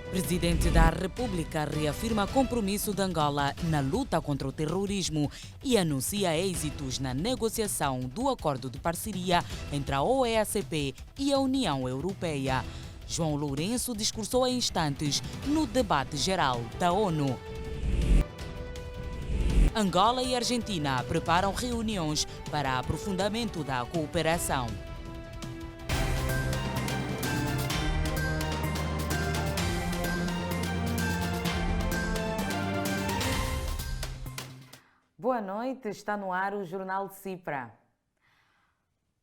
Presidente da República reafirma compromisso de Angola na luta contra o terrorismo e anuncia êxitos na negociação do acordo de parceria entre a OEACP e a União Europeia. João Lourenço discursou há instantes no debate geral da ONU. Angola e Argentina preparam reuniões para aprofundamento da cooperação. Boa noite, está no ar o Jornal Cipra.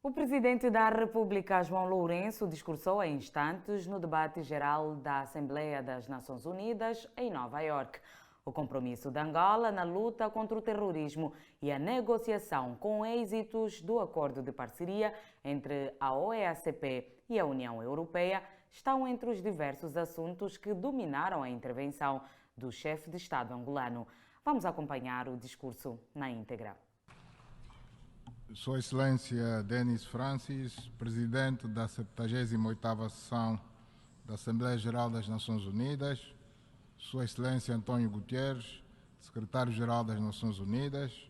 O Presidente da República, João Lourenço, discursou há instantes no debate geral da Assembleia das Nações Unidas em Nova Iorque. O compromisso de Angola na luta contra o terrorismo e a negociação com êxitos do acordo de parceria entre a OEACP e a União Europeia estão entre os diversos assuntos que dominaram a intervenção do chefe de Estado angolano. Vamos acompanhar o discurso na íntegra. Sua Excelência Denis Francis, Presidente da 78ª Sessão da Assembleia Geral das Nações Unidas, Sua Excelência António Guterres, Secretário-Geral das Nações Unidas,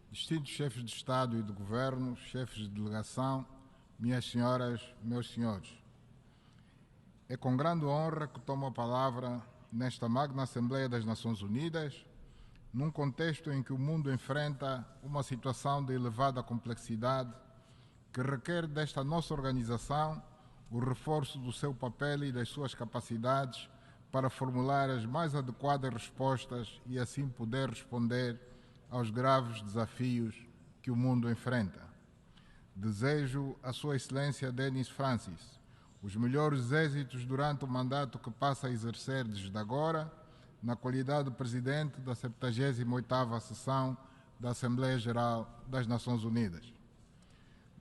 distintos chefes de Estado e de Governo, chefes de delegação, minhas senhoras, meus senhores. É com grande honra que tomo a palavra nesta magna Assembleia das Nações Unidas, num contexto em que o mundo enfrenta uma situação de elevada complexidade que requer desta nossa organização o reforço do seu papel e das suas capacidades para formular as mais adequadas respostas e assim poder responder aos graves desafios que o mundo enfrenta. Desejo à Sua Excelência Denis Francis os melhores êxitos durante o mandato que passa a exercer desde agora, na qualidade de Presidente da 78ª Sessão da Assembleia Geral das Nações Unidas.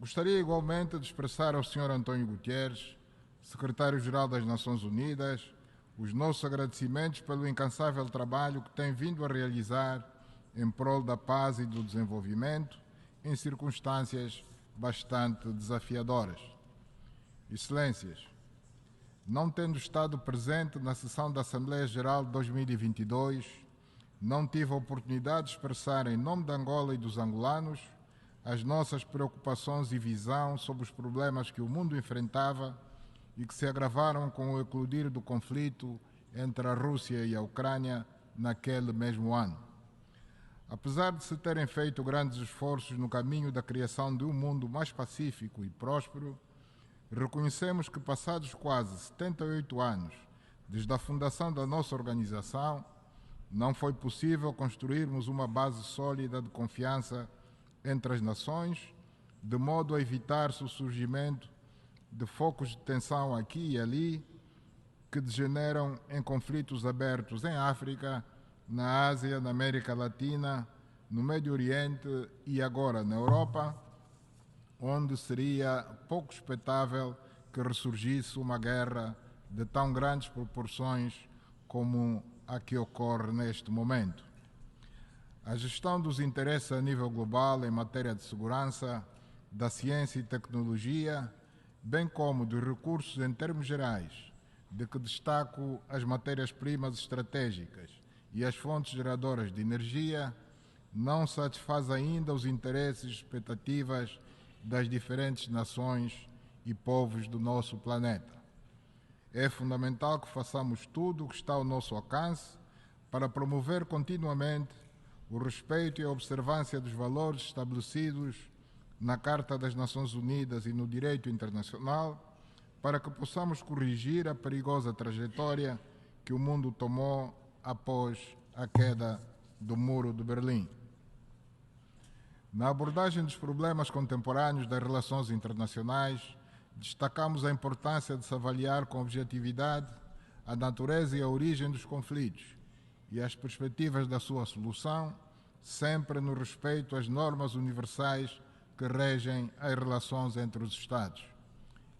Gostaria igualmente de expressar ao Sr. António Guterres, Secretário-Geral das Nações Unidas, os nossos agradecimentos pelo incansável trabalho que tem vindo a realizar em prol da paz e do desenvolvimento em circunstâncias bastante desafiadoras. Excelências, não tendo estado presente na sessão da Assembleia Geral de 2022, não tive a oportunidade de expressar em nome de Angola e dos angolanos as nossas preocupações e visão sobre os problemas que o mundo enfrentava e que se agravaram com o eclodir do conflito entre a Rússia e a Ucrânia naquele mesmo ano. Apesar de se terem feito grandes esforços no caminho da criação de um mundo mais pacífico e próspero, reconhecemos que, passados quase 78 anos desde a fundação da nossa organização, não foi possível construirmos uma base sólida de confiança entre as nações, de modo a evitar-se o surgimento de focos de tensão aqui e ali, que degeneram em conflitos abertos em África, na Ásia, na América Latina, no Médio Oriente e agora na Europa, onde seria pouco expectável que ressurgisse uma guerra de tão grandes proporções como a que ocorre neste momento. A gestão dos interesses a nível global em matéria de segurança, da ciência e tecnologia, bem como dos recursos em termos gerais, de que destaco as matérias-primas estratégicas e as fontes geradoras de energia, não satisfaz ainda os interesses e expectativas das diferentes nações e povos do nosso planeta. É fundamental que façamos tudo o que está ao nosso alcance para promover continuamente o respeito e a observância dos valores estabelecidos na Carta das Nações Unidas e no direito internacional, para que possamos corrigir a perigosa trajetória que o mundo tomou após a queda do Muro de Berlim. Na abordagem dos problemas contemporâneos das relações internacionais, destacamos a importância de se avaliar com objetividade a natureza e a origem dos conflitos e as perspectivas da sua solução, sempre no respeito às normas universais que regem as relações entre os Estados.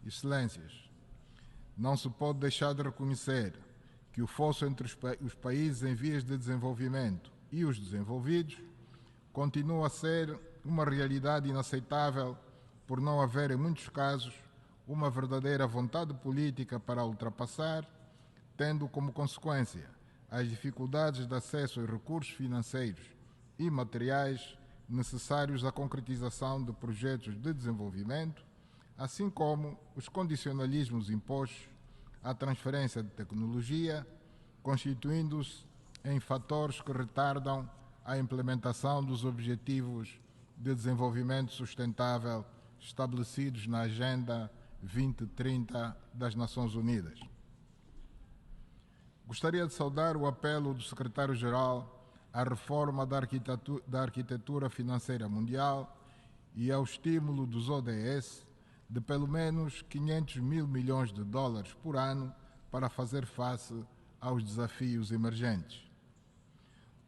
Excelências, não se pode deixar de reconhecer que o fosso entre os países em vias de desenvolvimento e os desenvolvidos continua a ser uma realidade inaceitável por não haver, em muitos casos, uma verdadeira vontade política para a ultrapassar, tendo como consequência as dificuldades de acesso aos recursos financeiros e materiais necessários à concretização de projetos de desenvolvimento, assim como os condicionalismos impostos à transferência de tecnologia, constituindo-se em fatores que retardam a implementação dos objetivos de desenvolvimento sustentável estabelecidos na Agenda 2030 das Nações Unidas. Gostaria de saudar o apelo do Secretário-Geral à reforma da arquitetura financeira mundial e ao estímulo dos ODS de pelo menos 500 mil milhões de dólares por ano para fazer face aos desafios emergentes.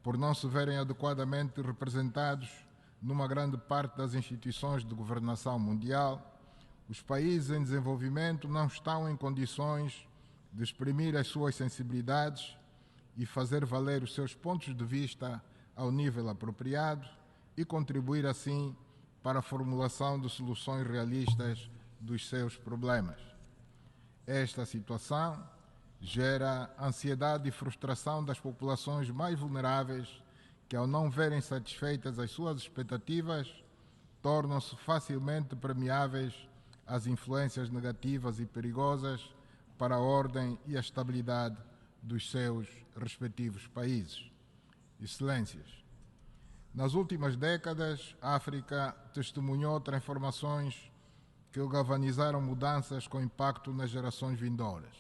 Por não se verem adequadamente representados numa grande parte das instituições de governação mundial, os países em desenvolvimento não estão em condições de exprimir as suas sensibilidades e fazer valer os seus pontos de vista ao nível apropriado e contribuir assim para a formulação de soluções realistas dos seus problemas. Esta situação gera ansiedade e frustração das populações mais vulneráveis que, ao não verem satisfeitas as suas expectativas, tornam-se facilmente permeáveis às influências negativas e perigosas para a ordem e a estabilidade dos seus respectivos países. Excelências, nas últimas décadas, a África testemunhou transformações que galvanizaram mudanças com impacto nas gerações vindouras.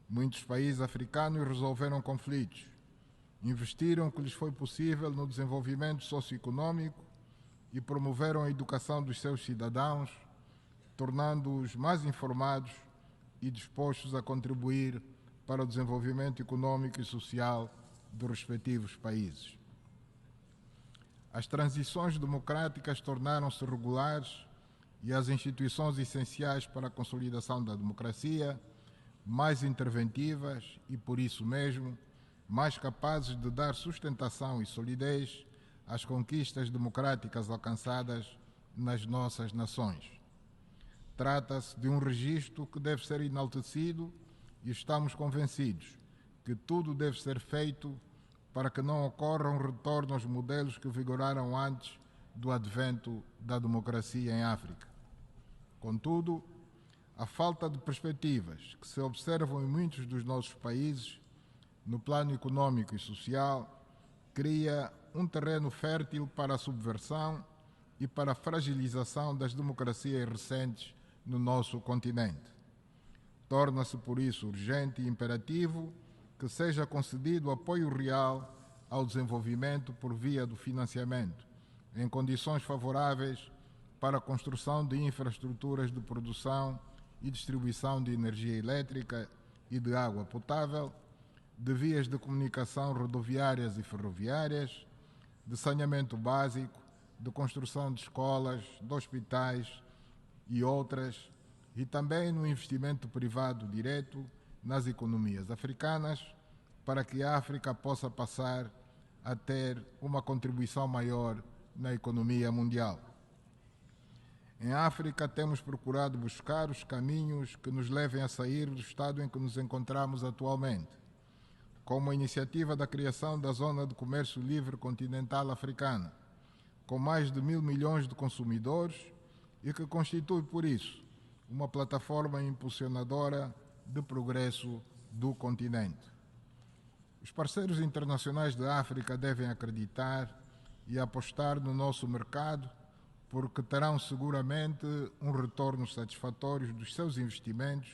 Muitos países africanos resolveram conflitos, investiram o que lhes foi possível no desenvolvimento socioeconômico e promoveram a educação dos seus cidadãos, tornando-os mais informados e dispostos a contribuir para o desenvolvimento econômico e social dos respectivos países. As transições democráticas tornaram-se regulares e as instituições essenciais para a consolidação da democracia mais interventivas e, por isso mesmo, mais capazes de dar sustentação e solidez às conquistas democráticas alcançadas nas nossas nações. Trata-se de um registro que deve ser enaltecido e estamos convencidos que tudo deve ser feito para que não ocorra um retorno aos modelos que vigoraram antes do advento da democracia em África. Contudo, a falta de perspectivas que se observam em muitos dos nossos países, no plano econômico e social, cria um terreno fértil para a subversão e para a fragilização das democracias recentes no nosso continente. Torna-se, por isso, urgente e imperativo que seja concedido apoio real ao desenvolvimento por via do financiamento, em condições favoráveis para a construção de infraestruturas de produção e distribuição de energia elétrica e de água potável, de vias de comunicação rodoviárias e ferroviárias, de saneamento básico, de construção de escolas, de hospitais e outras, e também no investimento privado direto nas economias africanas, para que a África possa passar a ter uma contribuição maior na economia mundial. Em África, temos procurado buscar os caminhos que nos levem a sair do estado em que nos encontramos atualmente, como a iniciativa da criação da Zona de Comércio Livre Continental Africana, com mais de 1.000 milhões de consumidores e que constitui, por isso, uma plataforma impulsionadora de progresso do continente. Os parceiros internacionais da África devem acreditar e apostar no nosso mercado, porque terão seguramente um retorno satisfatório dos seus investimentos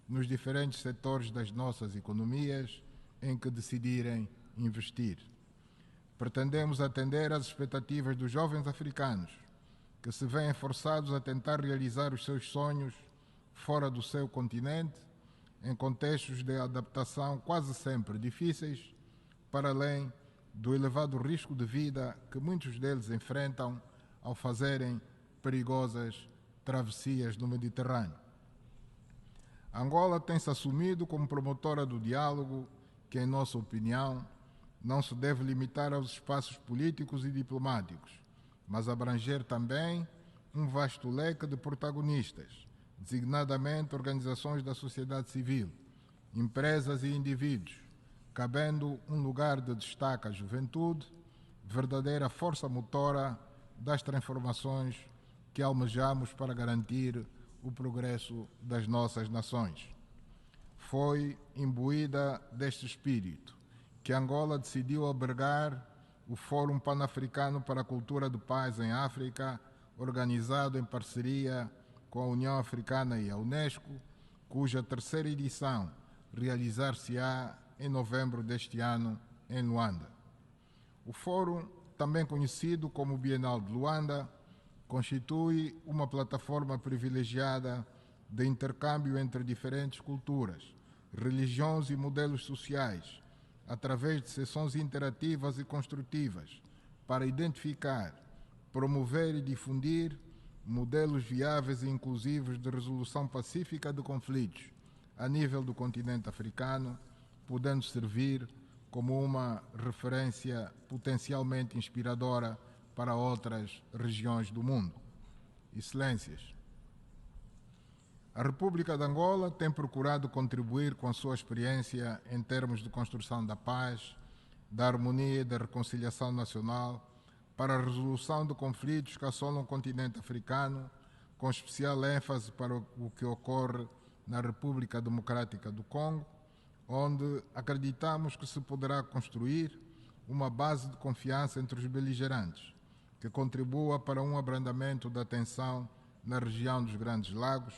nos diferentes setores das nossas economias em que decidirem investir. Pretendemos atender às expectativas dos jovens africanos, que se veem forçados a tentar realizar os seus sonhos fora do seu continente, em contextos de adaptação quase sempre difíceis, para além do elevado risco de vida que muitos deles enfrentam ao fazerem perigosas travessias no Mediterrâneo. Angola tem-se assumido como promotora do diálogo que, em nossa opinião, não se deve limitar aos espaços políticos e diplomáticos, mas abranger também um vasto leque de protagonistas, designadamente organizações da sociedade civil, empresas e indivíduos, cabendo um lugar de destaque à juventude, verdadeira força motora das transformações que almejamos para garantir o progresso das nossas nações. Foi imbuída deste espírito que Angola decidiu albergar o Fórum Pan-Africano para a Cultura de Paz em África, organizado em parceria com a União Africana e a Unesco, cuja terceira edição realizar-se-á em novembro deste ano em Luanda. O Fórum, também conhecido como Bienal de Luanda, constitui uma plataforma privilegiada de intercâmbio entre diferentes culturas, religiões e modelos sociais, através de sessões interativas e construtivas, para identificar, promover e difundir modelos viáveis e inclusivos de resolução pacífica de conflitos a nível do continente africano, podendo servir como uma referência potencialmente inspiradora para outras regiões do mundo. Excelências, a República de Angola tem procurado contribuir com a sua experiência em termos de construção da paz, da harmonia e da reconciliação nacional para a resolução de conflitos que assolam o continente africano, com especial ênfase para o que ocorre na República Democrática do Congo, onde acreditamos que se poderá construir uma base de confiança entre os beligerantes, que contribua para um abrandamento da tensão na região dos Grandes Lagos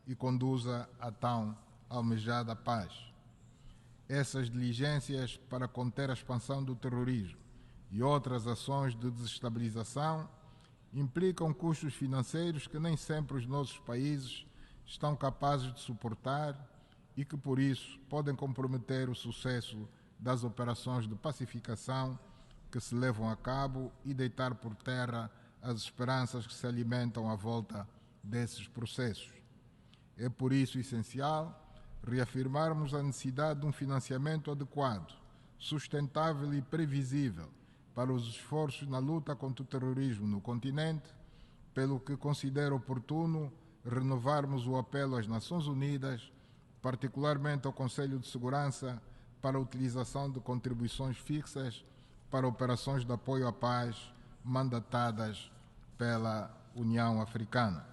e conduza à tão almejada paz. Essas diligências para conter a expansão do terrorismo e outras ações de desestabilização implicam custos financeiros que nem sempre os nossos países estão capazes de suportar e que, por isso, podem comprometer o sucesso das operações de pacificação que se levam a cabo e deitar por terra as esperanças que se alimentam à volta desses processos. É por isso essencial reafirmarmos a necessidade de um financiamento adequado, sustentável e previsível para os esforços na luta contra o terrorismo no continente, pelo que considero oportuno renovarmos o apelo às Nações Unidas, particularmente ao Conselho de Segurança, para a utilização de contribuições fixas para operações de apoio à paz mandatadas pela União Africana.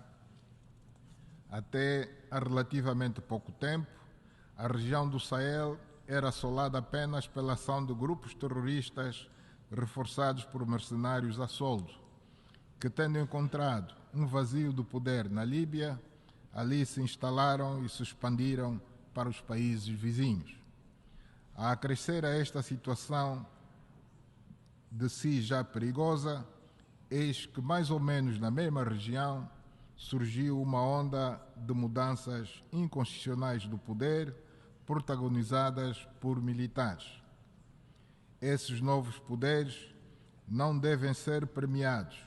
Até há relativamente pouco tempo, a região do Sahel era assolada apenas pela ação de grupos terroristas reforçados por mercenários a soldo, que, tendo encontrado um vazio de poder na Líbia, ali se instalaram e se expandiram para os países vizinhos. A acrescer a esta situação de si já perigosa, eis que mais ou menos na mesma região surgiu uma onda de mudanças inconstitucionais do poder, protagonizadas por militares. Esses novos poderes não devem ser premiados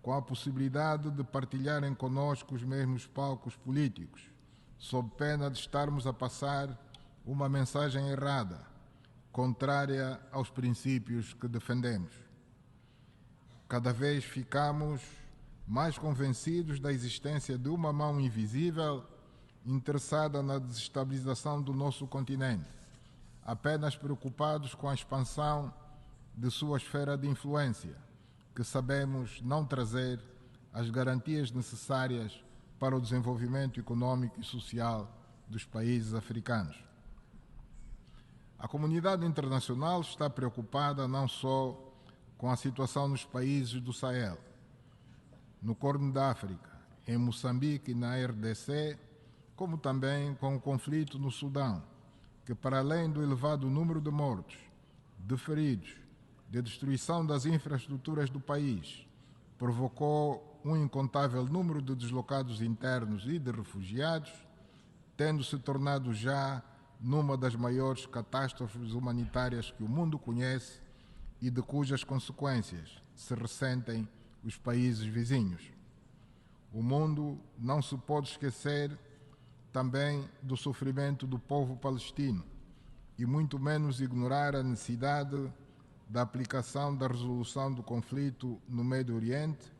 com a possibilidade de partilharem conosco os mesmos palcos políticos, sob pena de estarmos a passar uma mensagem errada, contrária aos princípios que defendemos. Cada vez ficamos mais convencidos da existência de uma mão invisível interessada na desestabilização do nosso continente, apenas preocupados com a expansão de sua esfera de influência, que sabemos não trazer as garantias necessárias para o desenvolvimento econômico e social dos países africanos. A comunidade internacional está preocupada não só com a situação nos países do Sahel, no Corno da África, em Moçambique e na RDC, como também com o conflito no Sudão, que, para além do elevado número de mortos, de feridos, de destruição das infraestruturas do país, provocou um incontável número de deslocados internos e de refugiados, tendo se tornado já numa das maiores catástrofes humanitárias que o mundo conhece e de cujas consequências se ressentem os países vizinhos. O mundo não se pode esquecer também do sofrimento do povo palestino e muito menos ignorar a necessidade da aplicação da resolução do conflito no Médio Oriente,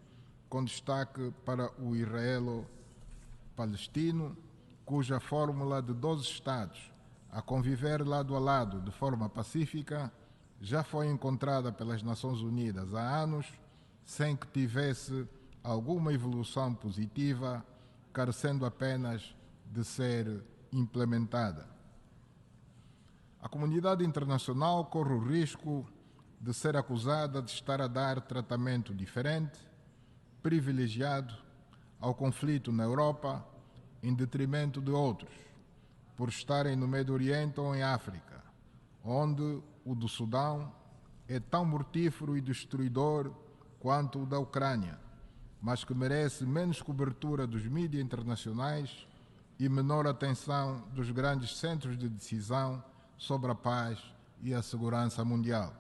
com destaque para o israelo-palestino, cuja fórmula de 2 Estados a conviver lado a lado de forma pacífica já foi encontrada pelas Nações Unidas há anos, sem que tivesse alguma evolução positiva, carecendo apenas de ser implementada. A comunidade internacional corre o risco de ser acusada de estar a dar tratamento diferente, privilegiado ao conflito na Europa, em detrimento de outros, por estarem no Médio Oriente ou em África, onde o do Sudão é tão mortífero e destruidor quanto o da Ucrânia, mas que merece menos cobertura dos mídias internacionais e menor atenção dos grandes centros de decisão sobre a paz e a segurança mundial.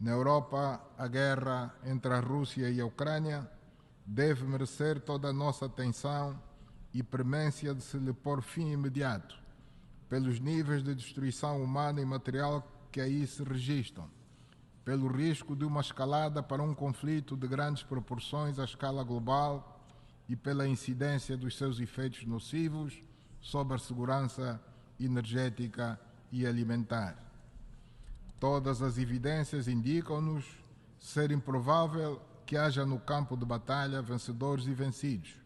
Na Europa, a guerra entre a Rússia e a Ucrânia deve merecer toda a nossa atenção e premência de se lhe pôr fim imediato, pelos níveis de destruição humana e material que aí se registram, pelo risco de uma escalada para um conflito de grandes proporções à escala global e pela incidência dos seus efeitos nocivos sobre a segurança energética e alimentar. Todas as evidências indicam-nos ser improvável que haja no campo de batalha vencedores e vencidos,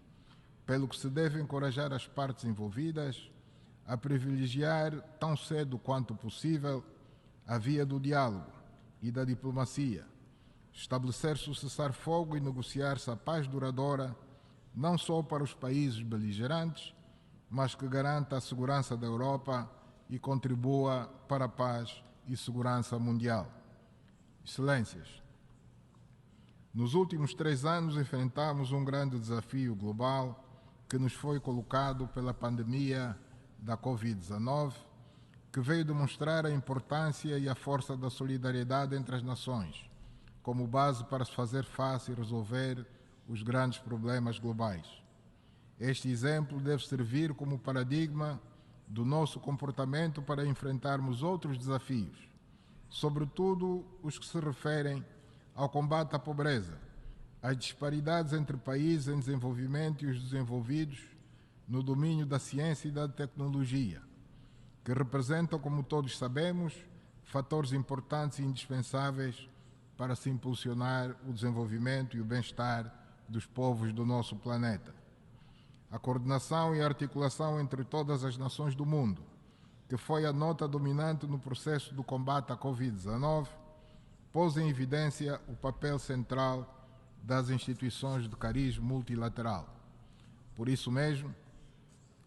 pelo que se deve encorajar as partes envolvidas a privilegiar tão cedo quanto possível a via do diálogo e da diplomacia, estabelecer-se o cessar-fogo e negociar-se a paz duradoura não só para os países beligerantes, mas que garanta a segurança da Europa e contribua para a paz e segurança mundial. Excelências, nos últimos 3 anos enfrentamos um grande desafio global que nos foi colocado pela pandemia da Covid-19, que veio demonstrar a importância e a força da solidariedade entre as nações, como base para se fazer face e resolver os grandes problemas globais. Este exemplo deve servir como paradigma do nosso comportamento para enfrentarmos outros desafios, sobretudo os que se referem ao combate à pobreza, às disparidades entre países em desenvolvimento e os desenvolvidos no domínio da ciência e da tecnologia, que representam, como todos sabemos, fatores importantes e indispensáveis para se impulsionar o desenvolvimento e o bem-estar dos povos do nosso planeta. A coordenação e a articulação entre todas as nações do mundo, que foi a nota dominante no processo do combate à Covid-19, pôs em evidência o papel central das instituições de cariz multilateral. Por isso mesmo,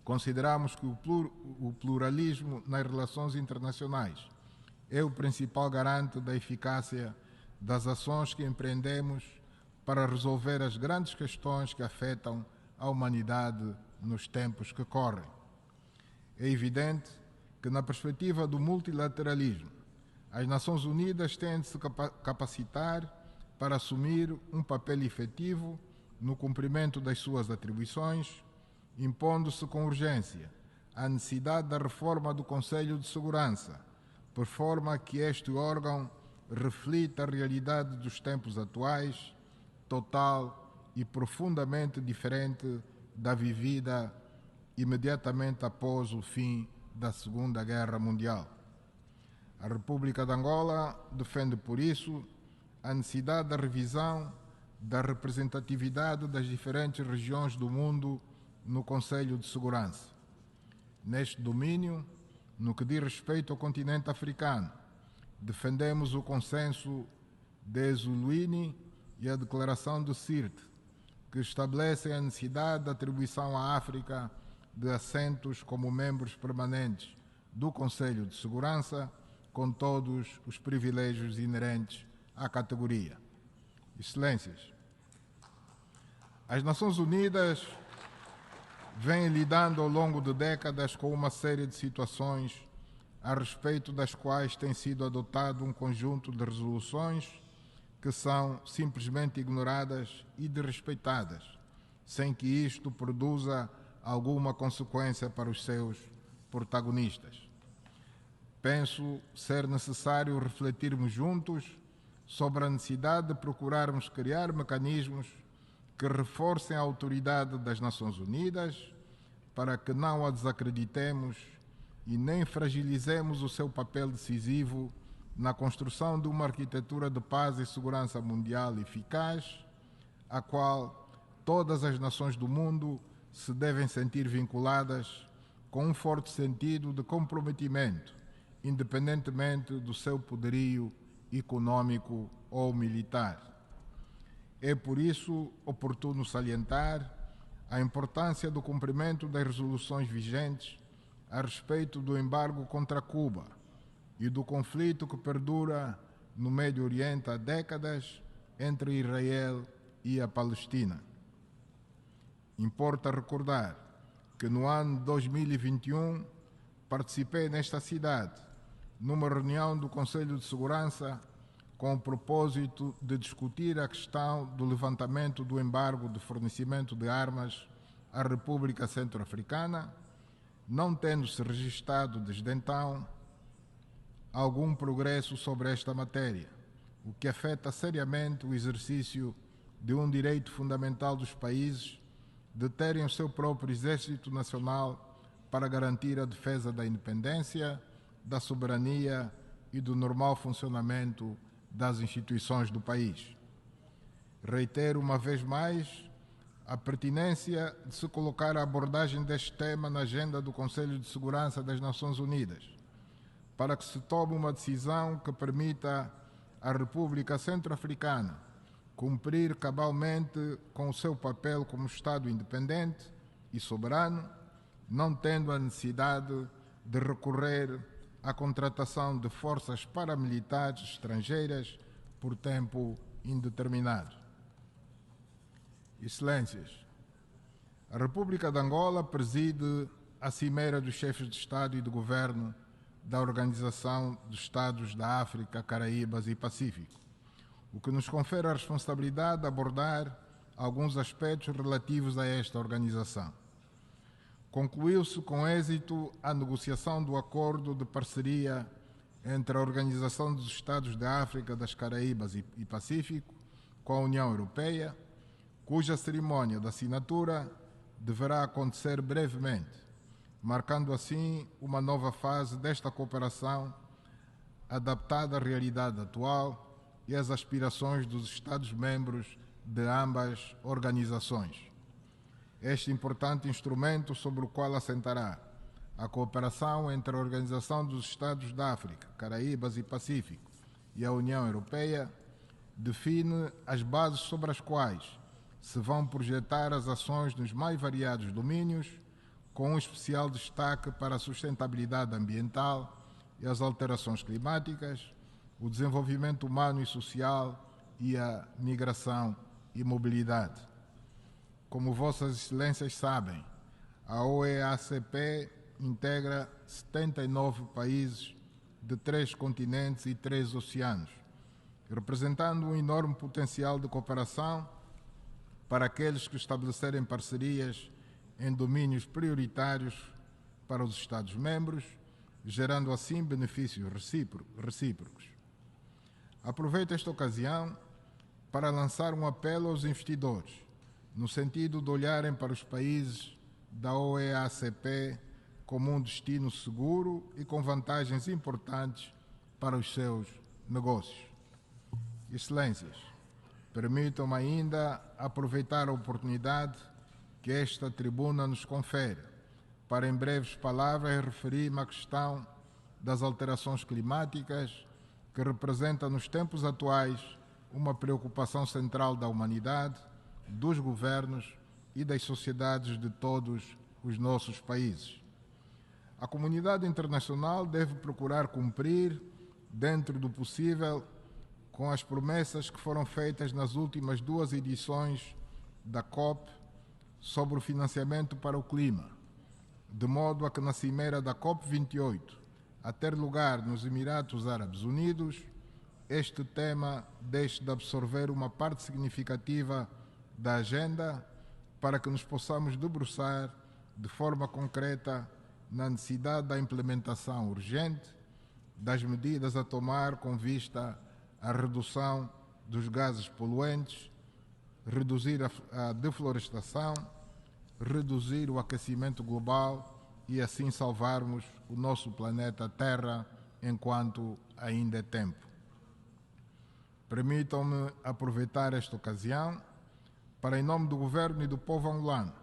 consideramos que o pluralismo nas relações internacionais é o principal garante da eficácia das ações que empreendemos para resolver as grandes questões que afetam a humanidade nos tempos que correm. É evidente que, na perspectiva do multilateralismo, as Nações Unidas têm de se capacitar para assumir um papel efetivo no cumprimento das suas atribuições, impondo-se com urgência a necessidade da reforma do Conselho de Segurança, por forma que este órgão reflita a realidade dos tempos atuais, total e profundamente diferente da vivida imediatamente após o fim da Segunda Guerra Mundial. A República de Angola defende, por isso, a necessidade da revisão da representatividade das diferentes regiões do mundo no Conselho de Segurança. Neste domínio, no que diz respeito ao continente africano, defendemos o consenso de Zuluini e a Declaração de Sirte, que estabelecem a necessidade da atribuição à África de assentos como membros permanentes do Conselho de Segurança, com todos os privilégios inerentes à categoria. Excelências, as Nações Unidas vêm lidando ao longo de décadas com uma série de situações a respeito das quais tem sido adotado um conjunto de resoluções que são simplesmente ignoradas e desrespeitadas, sem que isto produza alguma consequência para os seus protagonistas. Penso ser necessário refletirmos juntos sobre a necessidade de procurarmos criar mecanismos que reforcem a autoridade das Nações Unidas para que não a desacreditemos e nem fragilizemos o seu papel decisivo na construção de uma arquitetura de paz e segurança mundial eficaz, a qual todas as nações do mundo se devem sentir vinculadas com um forte sentido de comprometimento, independentemente do seu poderio econômico ou militar. É por isso oportuno salientar a importância do cumprimento das resoluções vigentes a respeito do embargo contra Cuba e do conflito que perdura no Médio Oriente há décadas entre Israel e a Palestina. Importa recordar que no ano 2021 participei nesta cidade numa reunião do Conselho de Segurança com o propósito de discutir a questão do levantamento do embargo de fornecimento de armas à República Centro-Africana, não tendo-se registrado desde então algum progresso sobre esta matéria, o que afeta seriamente o exercício de um direito fundamental dos países de terem o seu próprio exército nacional para garantir a defesa da independência, da soberania e do normal funcionamento das instituições do país. Reitero uma vez mais a pertinência de se colocar a abordagem deste tema na agenda do Conselho de Segurança das Nações Unidas, para que se tome uma decisão que permita à República Centro-Africana cumprir cabalmente com o seu papel como Estado independente e soberano, não tendo a necessidade de recorrer à contratação de forças paramilitares estrangeiras por tempo indeterminado. Excelências, a República de Angola preside a Cimeira dos Chefes de Estado e de Governo da Organização dos Estados da África, Caraíbas e Pacífico, o que nos confere a responsabilidade de abordar alguns aspectos relativos a esta organização. Concluiu-se com êxito a negociação do acordo de parceria entre a Organização dos Estados da África, das Caraíbas e Pacífico com a União Europeia, cuja cerimônia de assinatura deverá acontecer brevemente, marcando assim uma nova fase desta cooperação adaptada à realidade atual e às aspirações dos Estados-membros de ambas organizações. Este importante instrumento sobre o qual assentará a cooperação entre a Organização dos Estados da África, Caraíbas e Pacífico e a União Europeia define as bases sobre as quais se vão projetar as ações nos mais variados domínios, com um especial destaque para a sustentabilidade ambiental e as alterações climáticas, o desenvolvimento humano e social e a migração e mobilidade. Como Vossas Excelências sabem, a OEACP integra 79 países de 3 continentes e 3 oceanos, representando um enorme potencial de cooperação para aqueles que estabelecerem parcerias em domínios prioritários para os Estados-membros, gerando assim benefícios recíprocos. Aproveito esta ocasião para lançar um apelo aos investidores, no sentido de olharem para os países da OEACP como um destino seguro e com vantagens importantes para os seus negócios. Excelências, permitam-me ainda aproveitar a oportunidade que esta tribuna nos confere para, em breves palavras, referir-me à questão das alterações climáticas, que representa nos tempos atuais uma preocupação central da humanidade, dos governos e das sociedades de todos os nossos países. A comunidade internacional deve procurar cumprir, dentro do possível, com as promessas que foram feitas nas últimas 2 edições da COP sobre o financiamento para o clima, de modo a que na cimeira da COP28, a ter lugar nos Emirados Árabes Unidos, este tema deixe de absorver uma parte significativa da agenda para que nos possamos debruçar de forma concreta na necessidade da implementação urgente das medidas a tomar com vista à redução dos gases poluentes, reduzir a deflorestação, reduzir o aquecimento global e assim salvarmos o nosso planeta Terra enquanto ainda é tempo. Permitam-me aproveitar esta ocasião para, em nome do governo e do povo angolano,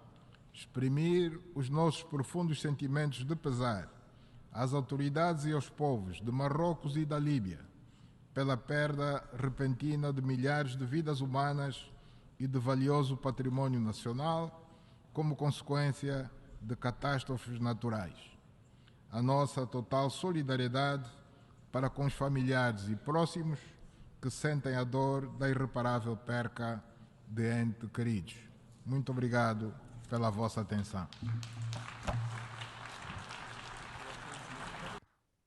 exprimir os nossos profundos sentimentos de pesar às autoridades e aos povos de Marrocos e da Líbia pela perda repentina de milhares de vidas humanas e de valioso patrimônio nacional como consequência de catástrofes naturais. A nossa total solidariedade para com os familiares e próximos que sentem a dor da irreparável perca de entes queridos. Muito obrigado pela vossa atenção.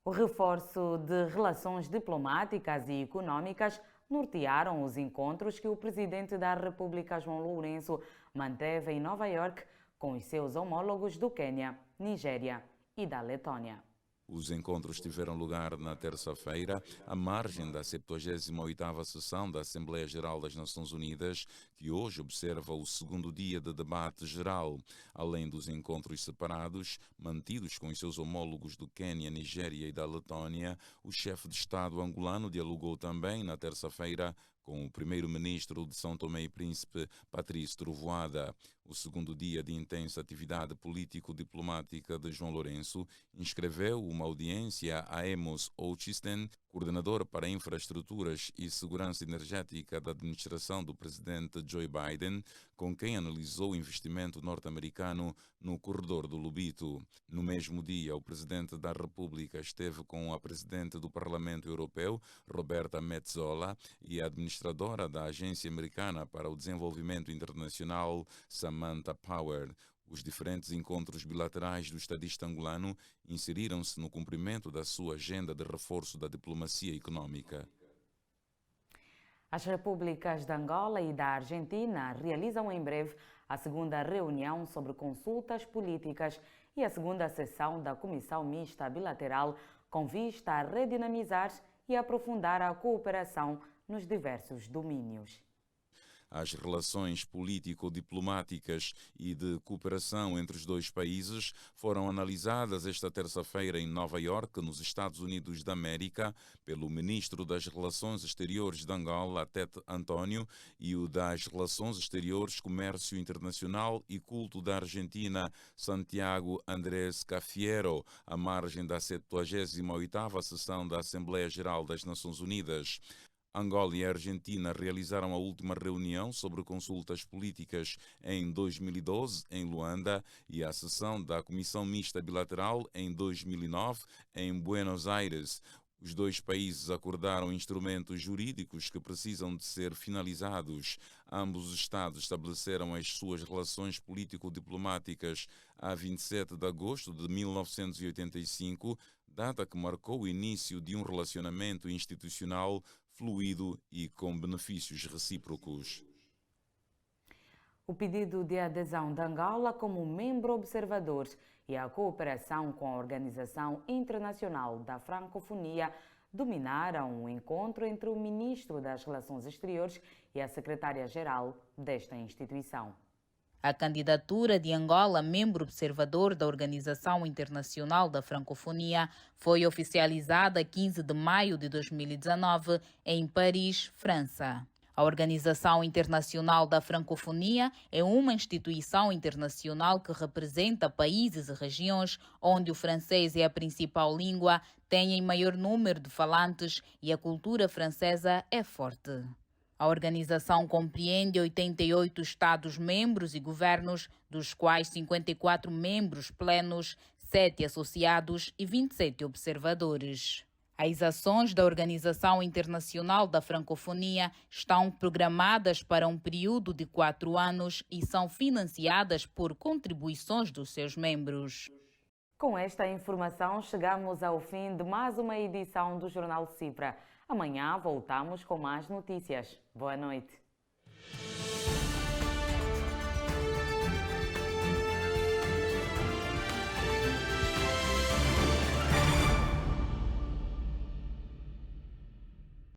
O reforço de relações diplomáticas e econômicas nortearam os encontros que o presidente da República, João Lourenço, manteve em Nova Iorque com os seus homólogos do Quênia, Nigéria e da Letônia. Os encontros tiveram lugar na terça-feira, à margem da 78ª sessão da Assembleia Geral das Nações Unidas, que hoje observa o segundo dia de debate geral. Além dos encontros separados, mantidos com os seus homólogos do Quênia, Nigéria e da Letônia, o chefe de Estado angolano dialogou também na terça-feira com o primeiro-ministro de São Tomé e Príncipe, Patrício Trovoada. O segundo dia de intensa atividade político-diplomática de João Lourenço inscreveu uma audiência a Amos Hochstein, coordenador para infraestruturas e segurança energética da administração do presidente Joe Biden, com quem analisou o investimento norte-americano no corredor do Lobito. No mesmo dia, o presidente da República esteve com a presidente do Parlamento Europeu, Roberta Metsola, e a administradora da Agência Americana para o Desenvolvimento Internacional, Samantha Power. Os diferentes encontros bilaterais do estadista angolano inseriram-se no cumprimento da sua agenda de reforço da diplomacia econômica. As repúblicas de Angola e da Argentina realizam em breve a segunda reunião sobre consultas políticas e a segunda sessão da Comissão Mista Bilateral com vista a redinamizar e aprofundar a cooperação nos diversos domínios. As relações político-diplomáticas e de cooperação entre os dois países foram analisadas esta terça-feira em Nova Iorque, nos Estados Unidos da América, pelo ministro das Relações Exteriores de Angola, Tete António, e o das Relações Exteriores, Comércio Internacional e Culto da Argentina, Santiago Andrés Cafiero, à margem da 78ª sessão da Assembleia Geral das Nações Unidas. Angola e a Argentina realizaram a última reunião sobre consultas políticas em 2012, em Luanda, e a sessão da Comissão Mista Bilateral em 2009, em Buenos Aires. Os dois países acordaram instrumentos jurídicos que precisam de ser finalizados. Ambos os Estados estabeleceram as suas relações político-diplomáticas a 27 de agosto de 1985, data que marcou o início de um relacionamento institucional fluido e com benefícios recíprocos. O pedido de adesão de Angola como membro observador e a cooperação com a Organização Internacional da Francofonia dominaram o encontro entre o ministro das Relações Exteriores e a secretária-geral desta instituição. A candidatura de Angola, membro observador da Organização Internacional da Francofonia, foi oficializada 15 de maio de 2019 em Paris, França. A Organização Internacional da Francofonia é uma instituição internacional que representa países e regiões onde o francês é a principal língua, tem maior número de falantes e a cultura francesa é forte. A organização compreende 88 Estados-membros e governos, dos quais 54 membros plenos, 7 associados e 27 observadores. As ações da Organização Internacional da Francofonia estão programadas para um período de 4 anos e são financiadas por contribuições dos seus membros. Com esta informação, chegamos ao fim de mais uma edição do Jornal Cipra. Amanhã voltamos com mais notícias. Boa noite.